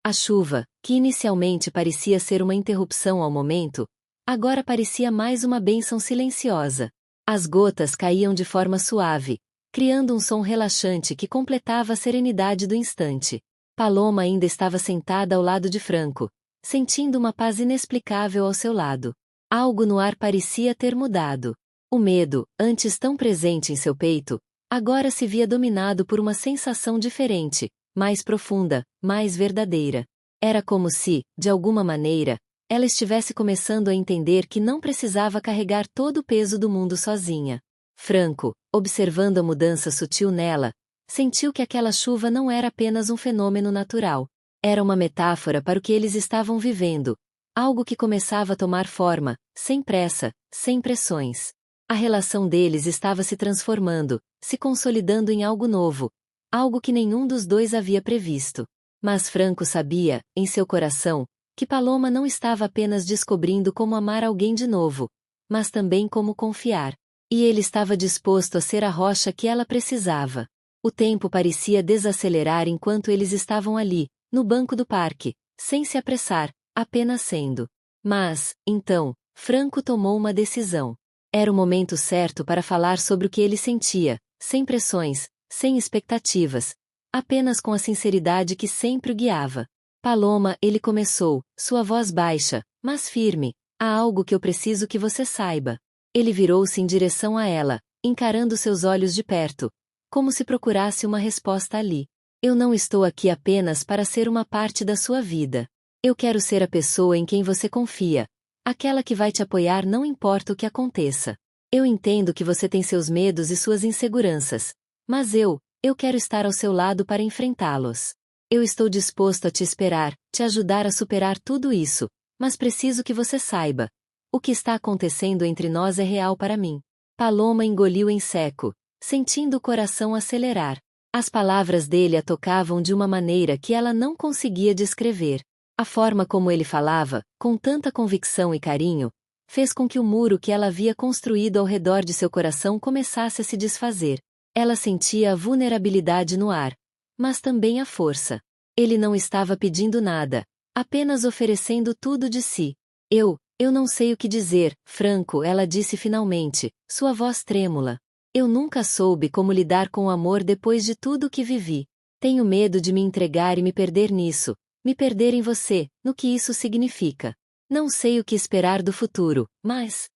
A chuva, que inicialmente parecia ser uma interrupção ao momento, agora parecia mais uma bênção silenciosa. As gotas caíam de forma suave, criando um som relaxante que completava a serenidade do instante. Paloma ainda estava sentada ao lado de Franco, sentindo uma paz inexplicável ao seu lado. Algo no ar parecia ter mudado. O medo, antes tão presente em seu peito, agora se via dominado por uma sensação diferente, mais profunda, mais verdadeira. Era como se, de alguma maneira, ela estivesse começando a entender que não precisava carregar todo o peso do mundo sozinha. Franco, observando a mudança sutil nela, sentiu que aquela chuva não era apenas um fenômeno natural. Era uma metáfora para o que eles estavam vivendo, algo que começava a tomar forma, sem pressa, sem pressões. A relação deles estava se transformando, se consolidando em algo novo, algo que nenhum dos dois havia previsto. Mas Franco sabia, em seu coração, que Paloma não estava apenas descobrindo como amar alguém de novo, mas também como confiar. E ele estava disposto a ser a rocha que ela precisava. O tempo parecia desacelerar enquanto eles estavam ali, no banco do parque, sem se apressar, apenas sendo. Mas, então, Franco tomou uma decisão. Era o momento certo para falar sobre o que ele sentia, sem pressões, sem expectativas, apenas com a sinceridade que sempre o guiava. Paloma, ele começou, sua voz baixa, mas firme. Há algo que eu preciso que você saiba. Ele virou-se em direção a ela, encarando seus olhos de perto, como se procurasse uma resposta ali. Eu não estou aqui apenas para ser uma parte da sua vida. Eu quero ser a pessoa em quem você confia, aquela que vai te apoiar não importa o que aconteça. Eu entendo que você tem seus medos e suas inseguranças, mas eu quero estar ao seu lado para enfrentá-los. Eu estou disposto a te esperar, te ajudar a superar tudo isso, mas preciso que você saiba. O que está acontecendo entre nós é real para mim. Paloma engoliu em seco, sentindo o coração acelerar. As palavras dele a tocavam de uma maneira que ela não conseguia descrever. A forma como ele falava, com tanta convicção e carinho, fez com que o muro que ela havia construído ao redor de seu coração começasse a se desfazer. Ela sentia a vulnerabilidade no ar, mas também a força. Ele não estava pedindo nada, apenas oferecendo tudo de si. Eu não sei o que dizer, Franco, ela disse finalmente, sua voz trêmula. Eu nunca soube como lidar com o amor depois de tudo o que vivi. Tenho medo de me entregar e me perder nisso, me perder em você, no que isso significa. Não sei o que esperar do futuro, mas...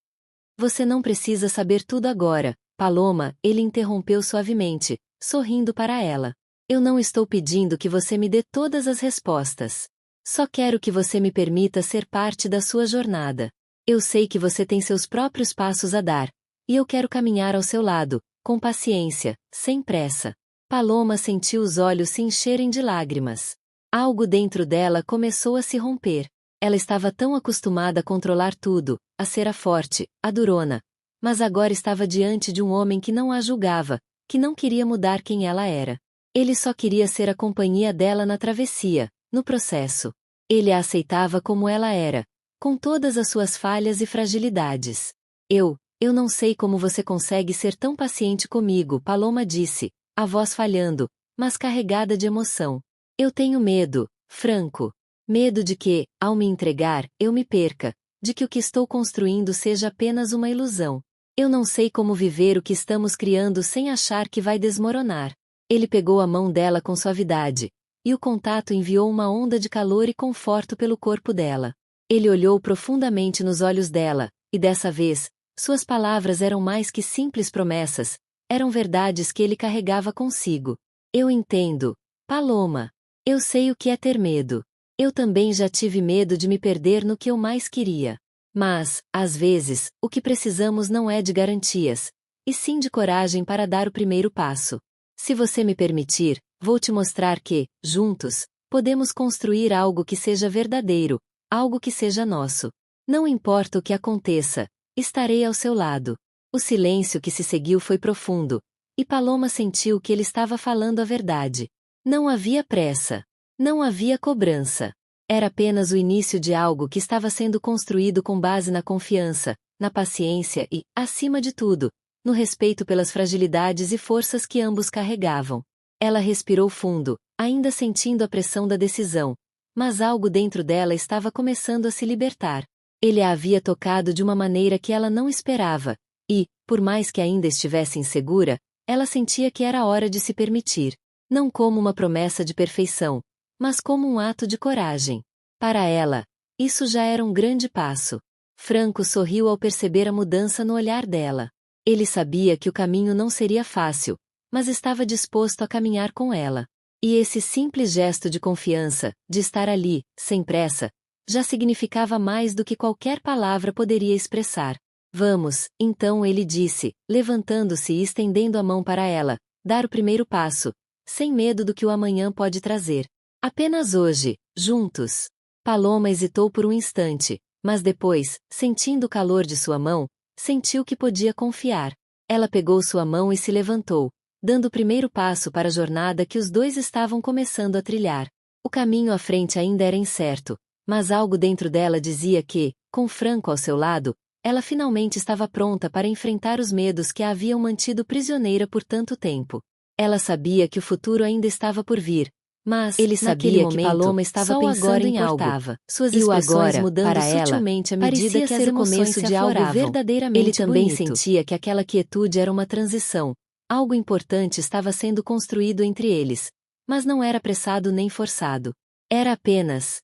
Você não precisa saber tudo agora, Paloma, ele interrompeu suavemente, sorrindo para ela. Eu não estou pedindo que você me dê todas as respostas. Só quero que você me permita ser parte da sua jornada. Eu sei que você tem seus próprios passos a dar, e eu quero caminhar ao seu lado, com paciência, sem pressa. Paloma sentiu os olhos se encherem de lágrimas. Algo dentro dela começou a se romper. Ela estava tão acostumada a controlar tudo, a ser a forte, a durona. Mas agora estava diante de um homem que não a julgava, que não queria mudar quem ela era. Ele só queria ser a companhia dela na travessia, no processo. Ele a aceitava como ela era, com todas as suas falhas e fragilidades. Eu não sei como você consegue ser tão paciente comigo, Paloma disse, a voz falhando, mas carregada de emoção. Eu tenho medo, Franco. Medo de que, ao me entregar, eu me perca, de que o que estou construindo seja apenas uma ilusão. Eu não sei como viver o que estamos criando sem achar que vai desmoronar. Ele pegou a mão dela com suavidade, e o contato enviou uma onda de calor e conforto pelo corpo dela. Ele olhou profundamente nos olhos dela, e dessa vez, suas palavras eram mais que simples promessas, eram verdades que ele carregava consigo. Eu entendo, Paloma. Eu sei o que é ter medo. Eu também já tive medo de me perder no que eu mais queria. Mas, às vezes, o que precisamos não é de garantias, e sim de coragem para dar o primeiro passo. Se você me permitir, vou te mostrar que, juntos, podemos construir algo que seja verdadeiro, algo que seja nosso. Não importa o que aconteça, estarei ao seu lado. O silêncio que se seguiu foi profundo, e Paloma sentiu que ele estava falando a verdade. Não havia pressa. Não havia cobrança. Era apenas o início de algo que estava sendo construído com base na confiança, na paciência e, acima de tudo, no respeito pelas fragilidades e forças que ambos carregavam. Ela respirou fundo, ainda sentindo a pressão da decisão, mas algo dentro dela estava começando a se libertar. Ele a havia tocado de uma maneira que ela não esperava, e, por mais que ainda estivesse insegura, ela sentia que era hora de se permitir. Não como uma promessa de perfeição, mas como um ato de coragem. Para ela, isso já era um grande passo. Franco sorriu ao perceber a mudança no olhar dela. Ele sabia que o caminho não seria fácil, mas estava disposto a caminhar com ela. E esse simples gesto de confiança, de estar ali, sem pressa, já significava mais do que qualquer palavra poderia expressar. Vamos, então ele disse, levantando-se e estendendo a mão para ela, dar o primeiro passo, sem medo do que o amanhã pode trazer. Apenas hoje, juntos. Paloma hesitou por um instante, mas depois, sentindo o calor de sua mão, sentiu que podia confiar. Ela pegou sua mão e se levantou, dando o primeiro passo para a jornada que os dois estavam começando a trilhar. O caminho à frente ainda era incerto, mas algo dentro dela dizia que, com Franco ao seu lado, ela finalmente estava pronta para enfrentar os medos que a haviam mantido prisioneira por tanto tempo. Ela sabia que o futuro ainda estava por vir, mas ele sabia que Paloma estava pensando em algo. Suas expressões mudando para sutilmente à medida que as emoções se afloravam. Verdadeiramente ele também sentia que aquela quietude era uma transição. Algo importante estava sendo construído entre eles, mas não era apressado nem forçado. Era apenas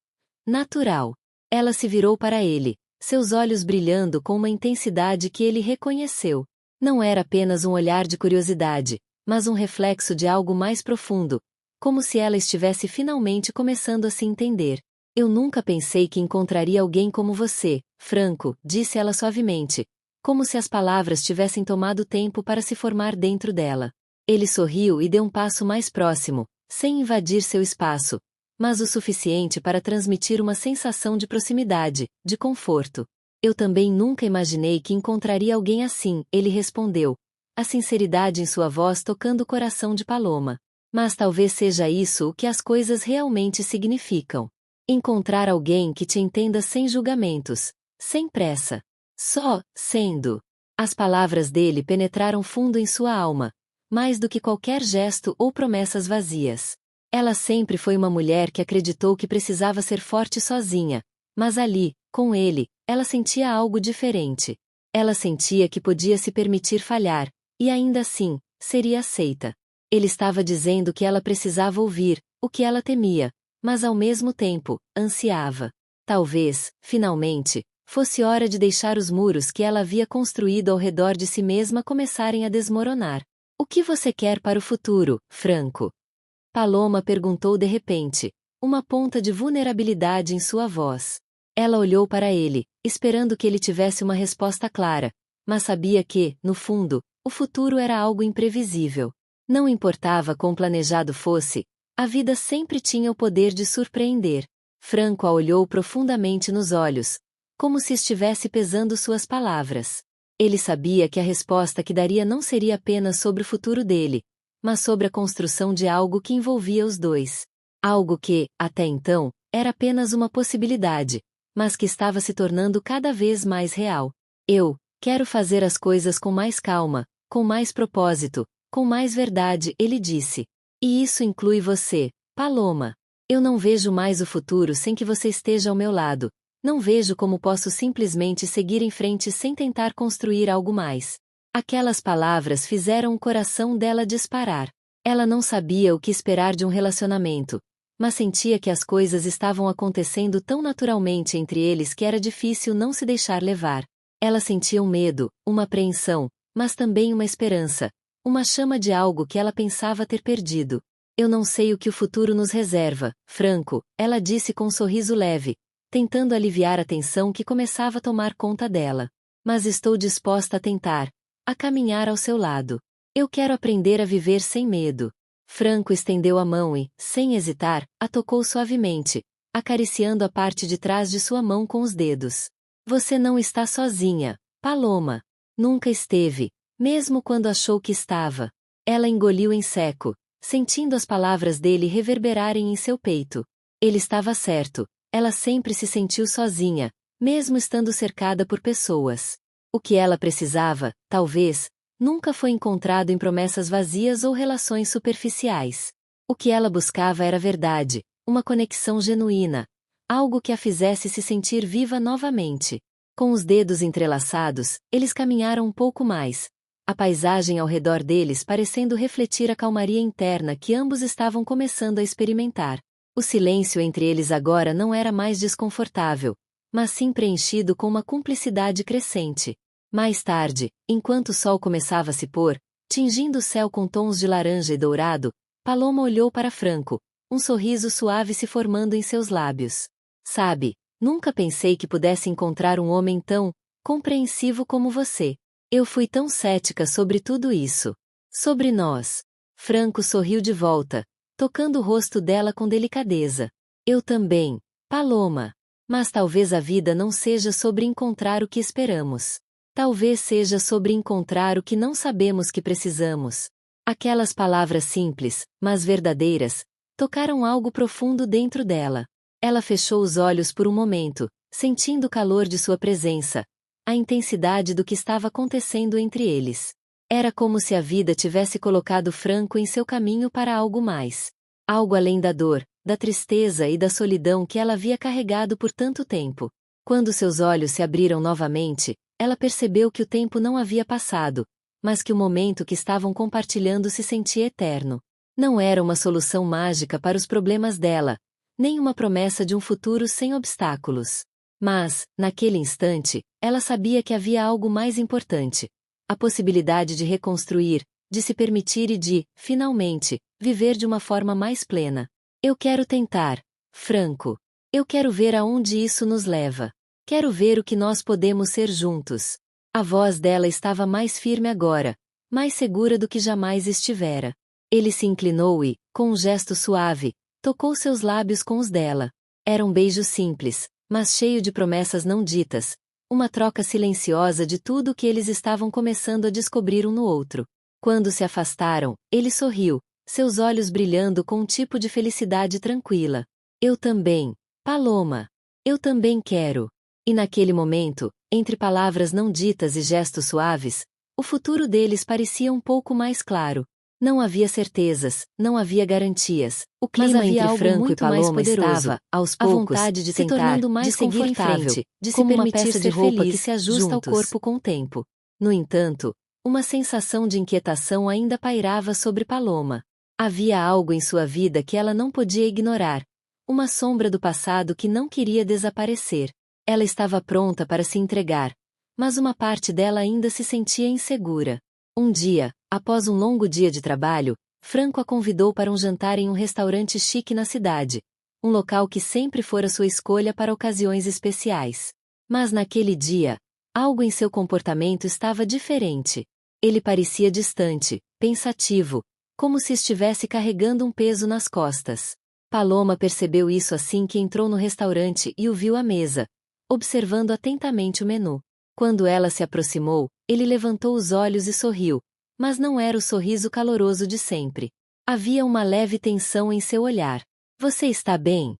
natural. Ela se virou para ele, seus olhos brilhando com uma intensidade que ele reconheceu. Não era apenas um olhar de curiosidade, mas um reflexo de algo mais profundo, como se ela estivesse finalmente começando a se entender. Eu nunca pensei que encontraria alguém como você, Franco, disse ela suavemente, como se as palavras tivessem tomado tempo para se formar dentro dela. Ele sorriu e deu um passo mais próximo, sem invadir seu espaço, mas o suficiente para transmitir uma sensação de proximidade, de conforto. Eu também nunca imaginei que encontraria alguém assim, ele respondeu, a sinceridade em sua voz tocando o coração de Paloma. Mas talvez seja isso o que as coisas realmente significam. Encontrar alguém que te entenda sem julgamentos, sem pressa. Só, sendo. As palavras dele penetraram fundo em sua alma, mais do que qualquer gesto ou promessas vazias. Ela sempre foi uma mulher que acreditou que precisava ser forte sozinha, mas ali, com ele, ela sentia algo diferente. Ela sentia que podia se permitir falhar, e ainda assim, seria aceita. Ele estava dizendo que ela precisava ouvir, o que ela temia, mas ao mesmo tempo, ansiava. Talvez, finalmente, fosse hora de deixar os muros que ela havia construído ao redor de si mesma começarem a desmoronar. O que você quer para o futuro, Franco? Paloma perguntou de repente, uma ponta de vulnerabilidade em sua voz. Ela olhou para ele, esperando que ele tivesse uma resposta clara, mas sabia que, no fundo, o futuro era algo imprevisível. Não importava quão planejado fosse, a vida sempre tinha o poder de surpreender. Franco a olhou profundamente nos olhos, como se estivesse pesando suas palavras. Ele sabia que a resposta que daria não seria apenas sobre o futuro dele, mas sobre a construção de algo que envolvia os dois. Algo que, até então, era apenas uma possibilidade, mas que estava se tornando cada vez mais real. Eu quero fazer as coisas com mais calma, com mais propósito, com mais verdade, ele disse. E isso inclui você, Paloma. Eu não vejo mais o futuro sem que você esteja ao meu lado. Não vejo como posso simplesmente seguir em frente sem tentar construir algo mais. Aquelas palavras fizeram o coração dela disparar. Ela não sabia o que esperar de um relacionamento, mas sentia que as coisas estavam acontecendo tão naturalmente entre eles que era difícil não se deixar levar. Ela sentia um medo, uma apreensão, mas também uma esperança, uma chama de algo que ela pensava ter perdido. Eu não sei o que o futuro nos reserva, Franco, ela disse com um sorriso leve, tentando aliviar a tensão que começava a tomar conta dela. Mas estou disposta a tentar, a caminhar ao seu lado. Eu quero aprender a viver sem medo. Franco estendeu a mão e, sem hesitar, a tocou suavemente, acariciando a parte de trás de sua mão com os dedos. Você não está sozinha, Paloma. Nunca esteve, mesmo quando achou que estava. Ela engoliu em seco, sentindo as palavras dele reverberarem em seu peito. Ele estava certo, ela sempre se sentiu sozinha, mesmo estando cercada por pessoas. O que ela precisava, talvez, nunca foi encontrado em promessas vazias ou relações superficiais. O que ela buscava era verdade, uma conexão genuína, algo que a fizesse se sentir viva novamente. Com os dedos entrelaçados, eles caminharam um pouco mais, a paisagem ao redor deles parecendo refletir a calmaria interna que ambos estavam começando a experimentar. O silêncio entre eles agora não era mais desconfortável, mas sim preenchido com uma cumplicidade crescente. Mais tarde, enquanto o sol começava a se pôr, tingindo o céu com tons de laranja e dourado, Paloma olhou para Franco, um sorriso suave se formando em seus lábios. Sabe, nunca pensei que pudesse encontrar um homem tão compreensivo como você. Eu fui tão cética sobre tudo isso. Sobre nós. Franco sorriu de volta, tocando o rosto dela com delicadeza. Eu também, Paloma. Mas talvez a vida não seja sobre encontrar o que esperamos. Talvez seja sobre encontrar o que não sabemos que precisamos. Aquelas palavras simples, mas verdadeiras, tocaram algo profundo dentro dela. Ela fechou os olhos por um momento, sentindo o calor de sua presença, a intensidade do que estava acontecendo entre eles. Era como se a vida tivesse colocado Franco em seu caminho para algo mais. Algo além da dor, da tristeza e da solidão que ela havia carregado por tanto tempo. Quando seus olhos se abriram novamente, ela percebeu que o tempo não havia passado, mas que o momento que estavam compartilhando se sentia eterno. Não era uma solução mágica para os problemas dela, nem uma promessa de um futuro sem obstáculos. Mas, naquele instante, ela sabia que havia algo mais importante. A possibilidade de reconstruir, de se permitir e de, finalmente, viver de uma forma mais plena. Eu quero tentar, Franco. Eu quero ver aonde isso nos leva. Quero ver o que nós podemos ser juntos. A voz dela estava mais firme agora, mais segura do que jamais estivera. Ele se inclinou e, com um gesto suave, tocou seus lábios com os dela. Era um beijo simples, mas cheio de promessas não ditas, uma troca silenciosa de tudo o que eles estavam começando a descobrir um no outro. Quando se afastaram, ele sorriu, seus olhos brilhando com um tipo de felicidade tranquila. Eu também, Paloma. Eu também quero. E naquele momento, entre palavras não ditas e gestos suaves, o futuro deles parecia um pouco mais claro. Não havia certezas, não havia garantias. O clima entre Franco e Paloma estava, aos poucos, a vontade de se tornando mais confortável, de se como uma peça de roupa que se ajusta ao corpo com o tempo. No entanto, uma sensação de inquietação ainda pairava sobre Paloma. Havia algo em sua vida que ela não podia ignorar, uma sombra do passado que não queria desaparecer. Ela estava pronta para se entregar, mas uma parte dela ainda se sentia insegura. Um dia, após um longo dia de trabalho, Franco a convidou para um jantar em um restaurante chique na cidade, um local que sempre fora sua escolha para ocasiões especiais. Mas naquele dia, algo em seu comportamento estava diferente. Ele parecia distante, pensativo, como se estivesse carregando um peso nas costas. Paloma percebeu isso assim que entrou no restaurante e o viu à mesa, observando atentamente o menu. Quando ela se aproximou, ele levantou os olhos e sorriu, mas não era o sorriso caloroso de sempre. Havia uma leve tensão em seu olhar. Você está bem?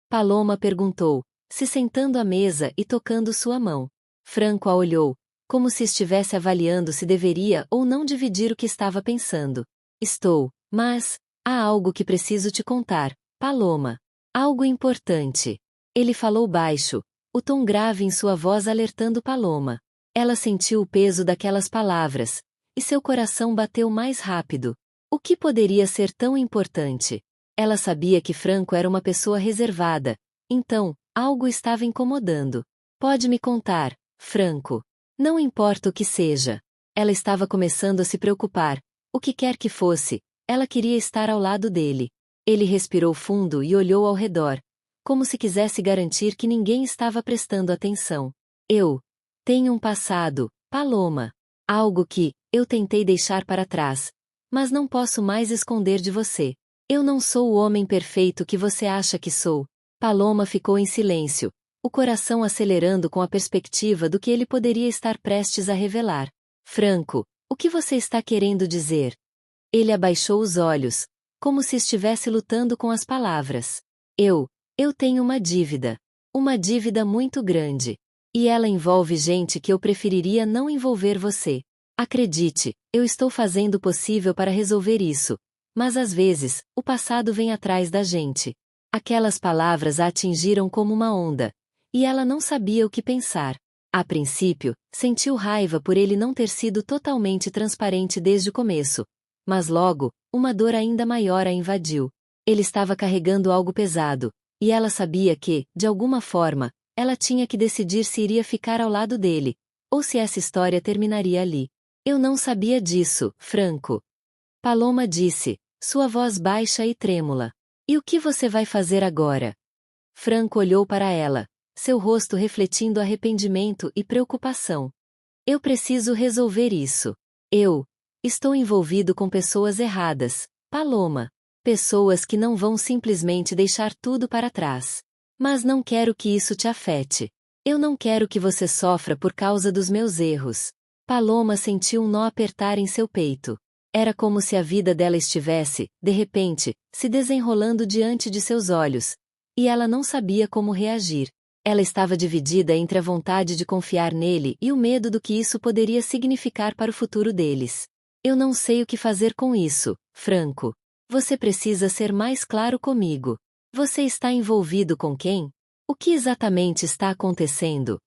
Paloma perguntou, se sentando à mesa e tocando sua mão. Franco a olhou, como se estivesse avaliando se deveria ou não dividir o que estava pensando. Estou, mas há algo que preciso te contar, Paloma. Algo importante. Ele falou baixo, o tom grave em sua voz alertando Paloma. Ela sentiu o peso daquelas palavras, e seu coração bateu mais rápido. O que poderia ser tão importante? Ela sabia que Franco era uma pessoa reservada, então, algo estava incomodando. Pode me contar, Franco. Não importa o que seja. Ela estava começando a se preocupar. O que quer que fosse, ela queria estar ao lado dele. Ele respirou fundo e olhou ao redor, como se quisesse garantir que ninguém estava prestando atenção. Eu tenho um passado, Paloma. Algo que eu tentei deixar para trás, mas não posso mais esconder de você. Eu não sou o homem perfeito que você acha que sou. Paloma ficou em silêncio, o coração acelerando com a perspectiva do que ele poderia estar prestes a revelar. Franco, o que você está querendo dizer? Ele abaixou os olhos, como se estivesse lutando com as palavras. Eu tenho uma dívida. Uma dívida muito grande. E ela envolve gente que eu preferiria não envolver você. Acredite, eu estou fazendo o possível para resolver isso. Mas às vezes, o passado vem atrás da gente. Aquelas palavras a atingiram como uma onda, e ela não sabia o que pensar. A princípio, sentiu raiva por ele não ter sido totalmente transparente desde o começo, mas logo, uma dor ainda maior a invadiu. Ele estava carregando algo pesado, e ela sabia que, de alguma forma, ela tinha que decidir se iria ficar ao lado dele, ou se essa história terminaria ali. Eu não sabia disso, Franco. Paloma disse, sua voz baixa e trêmula. E o que você vai fazer agora? Franco olhou para ela, seu rosto refletindo arrependimento e preocupação. Eu preciso resolver isso. Eu estou envolvido com pessoas erradas, Paloma. Pessoas que não vão simplesmente deixar tudo para trás. Mas não quero que isso te afete. Eu não quero que você sofra por causa dos meus erros. Paloma sentiu um nó apertar em seu peito. Era como se a vida dela estivesse, de repente, se desenrolando diante de seus olhos. E ela não sabia como reagir. Ela estava dividida entre a vontade de confiar nele e o medo do que isso poderia significar para o futuro deles. Eu não sei o que fazer com isso, Franco. Você precisa ser mais claro comigo. Você está envolvido com quem? O que exatamente está acontecendo?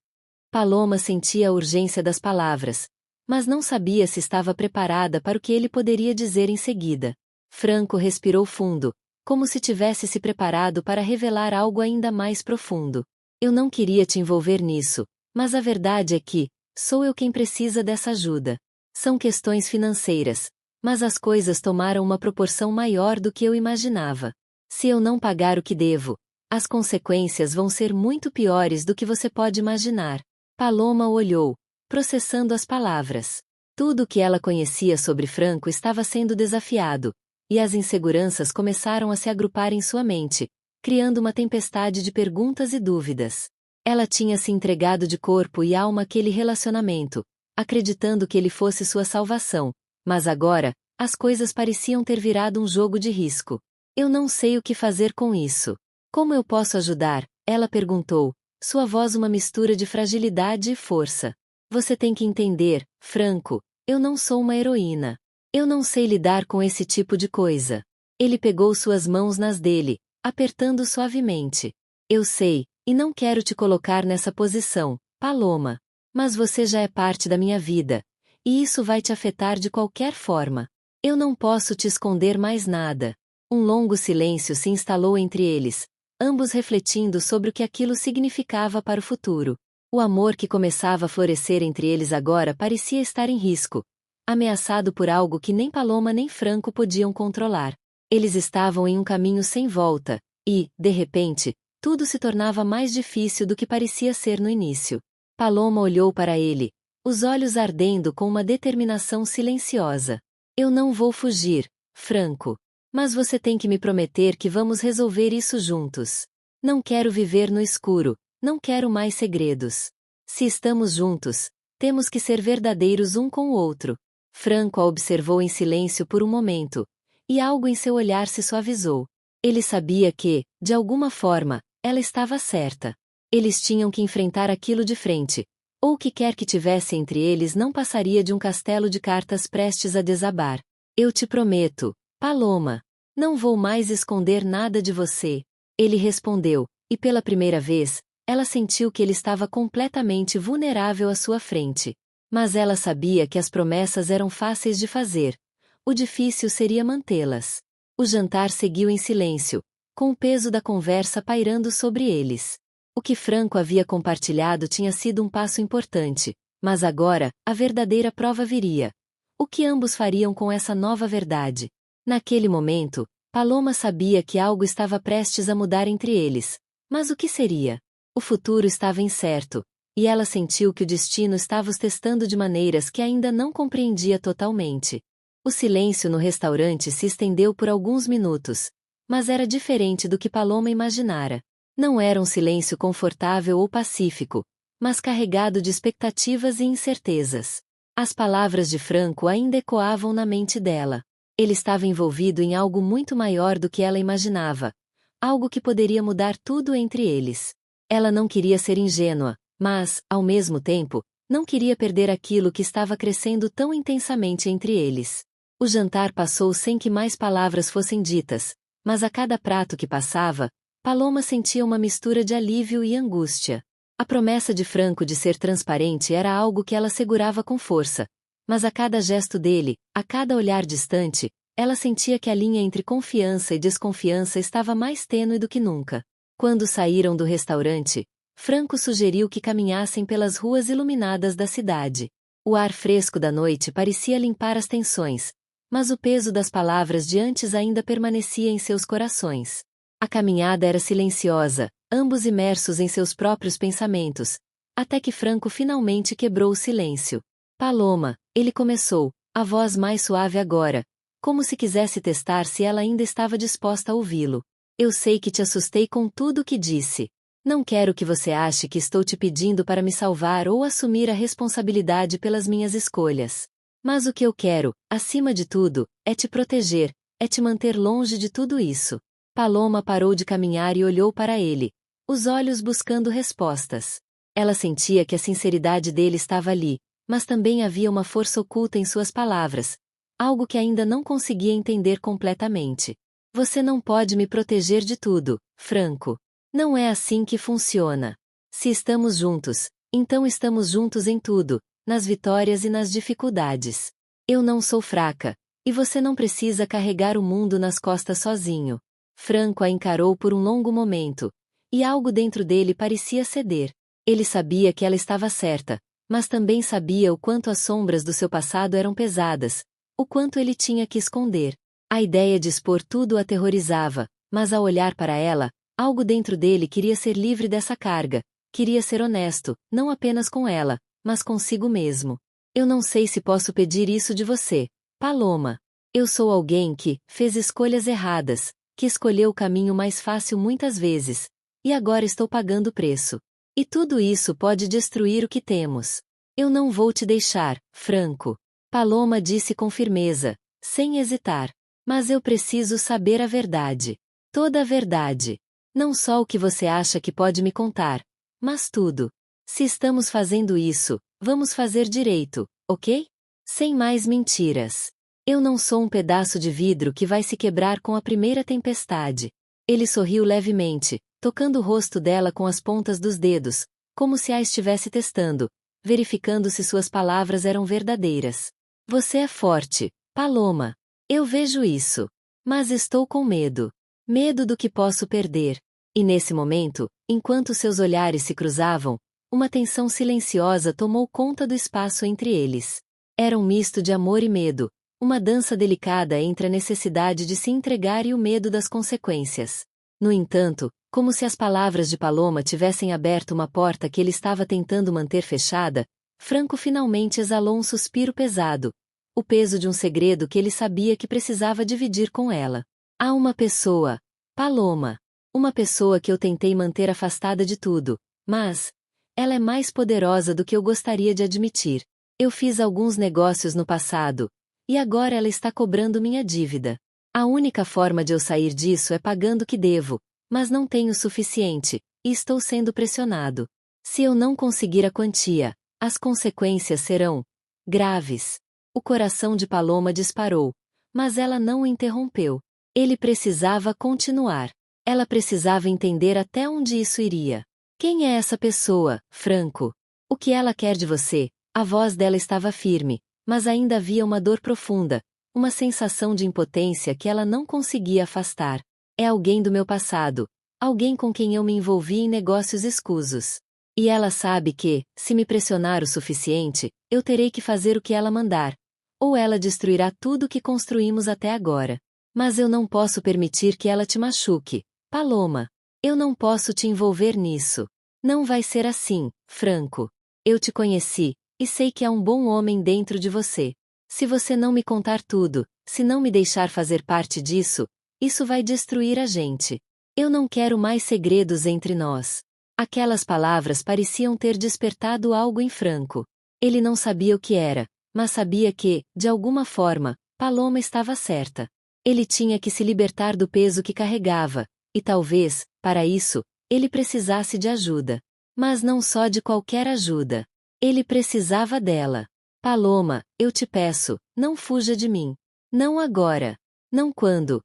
Paloma sentia a urgência das palavras, mas não sabia se estava preparada para o que ele poderia dizer em seguida. Franco respirou fundo, como se tivesse se preparado para revelar algo ainda mais profundo. Eu não queria te envolver nisso, mas a verdade é que, sou eu quem precisa dessa ajuda. São questões financeiras, mas as coisas tomaram uma proporção maior do que eu imaginava. Se eu não pagar o que devo, as consequências vão ser muito piores do que você pode imaginar. Paloma olhou, processando as palavras. Tudo o que ela conhecia sobre Franco estava sendo desafiado, e as inseguranças começaram a se agrupar em sua mente, criando uma tempestade de perguntas e dúvidas. Ela tinha se entregado de corpo e alma àquele relacionamento, acreditando que ele fosse sua salvação, mas agora, as coisas pareciam ter virado um jogo de risco. Eu não sei o que fazer com isso. Como eu posso ajudar? Ela perguntou, sua voz uma mistura de fragilidade e força. Você tem que entender, Franco, eu não sou uma heroína. Eu não sei lidar com esse tipo de coisa. Ele pegou suas mãos nas dele, apertando suavemente. Eu sei, e não quero te colocar nessa posição, Paloma. Mas você já é parte da minha vida, e isso vai te afetar de qualquer forma. Eu não posso te esconder mais nada. Um longo silêncio se instalou entre eles, ambos refletindo sobre o que aquilo significava para o futuro. O amor que começava a florescer entre eles agora parecia estar em risco, ameaçado por algo que nem Paloma nem Franco podiam controlar. Eles estavam em um caminho sem volta, e, de repente, tudo se tornava mais difícil do que parecia ser no início. Paloma olhou para ele, os olhos ardendo com uma determinação silenciosa. Eu não vou fugir, Franco. Mas você tem que me prometer que vamos resolver isso juntos. Não quero viver no escuro, não quero mais segredos. Se estamos juntos, temos que ser verdadeiros um com o outro. Franco a observou em silêncio por um momento, e algo em seu olhar se suavizou. Ele sabia que, de alguma forma, ela estava certa. Eles tinham que enfrentar aquilo de frente, ou o que quer que tivesse entre eles não passaria de um castelo de cartas prestes a desabar. Eu te prometo, Paloma, não vou mais esconder nada de você. Ele respondeu, e pela primeira vez, ela sentiu que ele estava completamente vulnerável à sua frente. Mas ela sabia que as promessas eram fáceis de fazer. O difícil seria mantê-las. O jantar seguiu em silêncio, com o peso da conversa pairando sobre eles. O que Franco havia compartilhado tinha sido um passo importante, mas agora, a verdadeira prova viria. O que ambos fariam com essa nova verdade? Naquele momento, Paloma sabia que algo estava prestes a mudar entre eles. Mas o que seria? O futuro estava incerto, e ela sentiu que o destino estava os testando de maneiras que ainda não compreendia totalmente. O silêncio no restaurante se estendeu por alguns minutos, mas era diferente do que Paloma imaginara. Não era um silêncio confortável ou pacífico, mas carregado de expectativas e incertezas. As palavras de Franco ainda ecoavam na mente dela. Ele estava envolvido em algo muito maior do que ela imaginava, algo que poderia mudar tudo entre eles. Ela não queria ser ingênua, mas, ao mesmo tempo, não queria perder aquilo que estava crescendo tão intensamente entre eles. O jantar passou sem que mais palavras fossem ditas, mas a cada prato que passava, Paloma sentia uma mistura de alívio e angústia. A promessa de Franco de ser transparente era algo que ela segurava com força, mas a cada gesto dele, a cada olhar distante, ela sentia que a linha entre confiança e desconfiança estava mais tênue do que nunca. Quando saíram do restaurante, Franco sugeriu que caminhassem pelas ruas iluminadas da cidade. O ar fresco da noite parecia limpar as tensões, mas o peso das palavras de antes ainda permanecia em seus corações. A caminhada era silenciosa, ambos imersos em seus próprios pensamentos, até que Franco finalmente quebrou o silêncio. Paloma, ele começou, a voz mais suave agora, como se quisesse testar se ela ainda estava disposta a ouvi-lo. Eu sei que te assustei com tudo o que disse. Não quero que você ache que estou te pedindo para me salvar ou assumir a responsabilidade pelas minhas escolhas. Mas o que eu quero, acima de tudo, é te proteger, é te manter longe de tudo isso. Paloma parou de caminhar e olhou para ele, os olhos buscando respostas. Ela sentia que a sinceridade dele estava ali, mas também havia uma força oculta em suas palavras, algo que ainda não conseguia entender completamente. Você não pode me proteger de tudo, Franco. Não é assim que funciona. Se estamos juntos, então estamos juntos em tudo, nas vitórias e nas dificuldades. Eu não sou fraca, e você não precisa carregar o mundo nas costas sozinho. Franco a encarou por um longo momento, e algo dentro dele parecia ceder. Ele sabia que ela estava certa, mas também sabia o quanto as sombras do seu passado eram pesadas, o quanto ele tinha que esconder. A ideia de expor tudo o aterrorizava, mas ao olhar para ela, algo dentro dele queria ser livre dessa carga, queria ser honesto, não apenas com ela, mas consigo mesmo. Eu não sei se posso pedir isso de você, Paloma. Eu sou alguém que fez escolhas erradas, que escolheu o caminho mais fácil muitas vezes, e agora estou pagando o preço. E tudo isso pode destruir o que temos. Eu não vou te deixar, Franco. Paloma disse com firmeza, sem hesitar. Mas eu preciso saber a verdade. Toda a verdade. Não só o que você acha que pode me contar, mas tudo. Se estamos fazendo isso, vamos fazer direito, ok? Sem mais mentiras. Eu não sou um pedaço de vidro que vai se quebrar com a primeira tempestade. Ele sorriu levemente, tocando o rosto dela com as pontas dos dedos, como se a estivesse testando, verificando se suas palavras eram verdadeiras. Você é forte, Paloma. Eu vejo isso. Mas estou com medo. Medo do que posso perder. E nesse momento, enquanto seus olhares se cruzavam, uma tensão silenciosa tomou conta do espaço entre eles. Era um misto de amor e medo, uma dança delicada entre a necessidade de se entregar e o medo das consequências. No entanto, como se as palavras de Paloma tivessem aberto uma porta que ele estava tentando manter fechada, Franco finalmente exalou um suspiro pesado, o peso de um segredo que ele sabia que precisava dividir com ela. Há uma pessoa, Paloma. Uma pessoa que eu tentei manter afastada de tudo, mas ela é mais poderosa do que eu gostaria de admitir. Eu fiz alguns negócios no passado, e agora ela está cobrando minha dívida. A única forma de eu sair disso é pagando o que devo, mas não tenho o suficiente, e estou sendo pressionado. Se eu não conseguir a quantia, as consequências serão graves. O coração de Paloma disparou, mas ela não o interrompeu. Ele precisava continuar. Ela precisava entender até onde isso iria. Quem é essa pessoa, Franco? O que ela quer de você? A voz dela estava firme, mas ainda havia uma dor profunda, uma sensação de impotência que ela não conseguia afastar. É alguém do meu passado, alguém com quem eu me envolvi em negócios escusos. E ela sabe que, se me pressionar o suficiente, eu terei que fazer o que ela mandar. Ou ela destruirá tudo o que construímos até agora. Mas eu não posso permitir que ela te machuque, Paloma. Eu não posso te envolver nisso. Não vai ser assim, Franco. Eu te conheci, e sei que há um bom homem dentro de você. Se você não me contar tudo, se não me deixar fazer parte disso, isso vai destruir a gente. Eu não quero mais segredos entre nós. Aquelas palavras pareciam ter despertado algo em Franco. Ele não sabia o que era, mas sabia que, de alguma forma, Paloma estava certa. Ele tinha que se libertar do peso que carregava, e talvez, para isso, ele precisasse de ajuda. Mas não só de qualquer ajuda. Ele precisava dela. Paloma, eu te peço, não fuja de mim. Não agora. Não quando.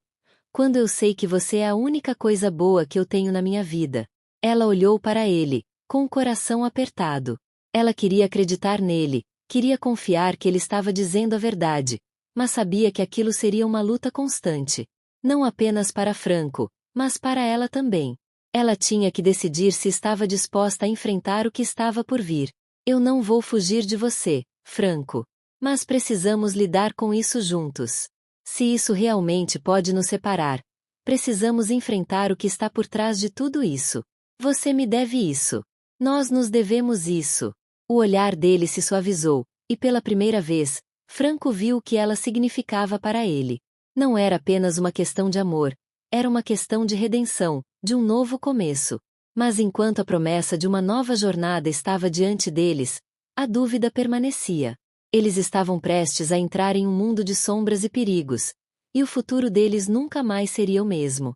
Quando eu sei que você é a única coisa boa que eu tenho na minha vida. Ela olhou para ele, com o coração apertado. Ela queria acreditar nele, queria confiar que ele estava dizendo a verdade, mas sabia que aquilo seria uma luta constante. Não apenas para Franco, mas para ela também. Ela tinha que decidir se estava disposta a enfrentar o que estava por vir. Eu não vou fugir de você, Franco. Mas precisamos lidar com isso juntos. Se isso realmente pode nos separar, precisamos enfrentar o que está por trás de tudo isso. Você me deve isso. Nós nos devemos isso. O olhar dele se suavizou, e pela primeira vez, Franco viu o que ela significava para ele. Não era apenas uma questão de amor, era uma questão de redenção, de um novo começo. Mas enquanto a promessa de uma nova jornada estava diante deles, a dúvida permanecia. Eles estavam prestes a entrar em um mundo de sombras e perigos, e o futuro deles nunca mais seria o mesmo.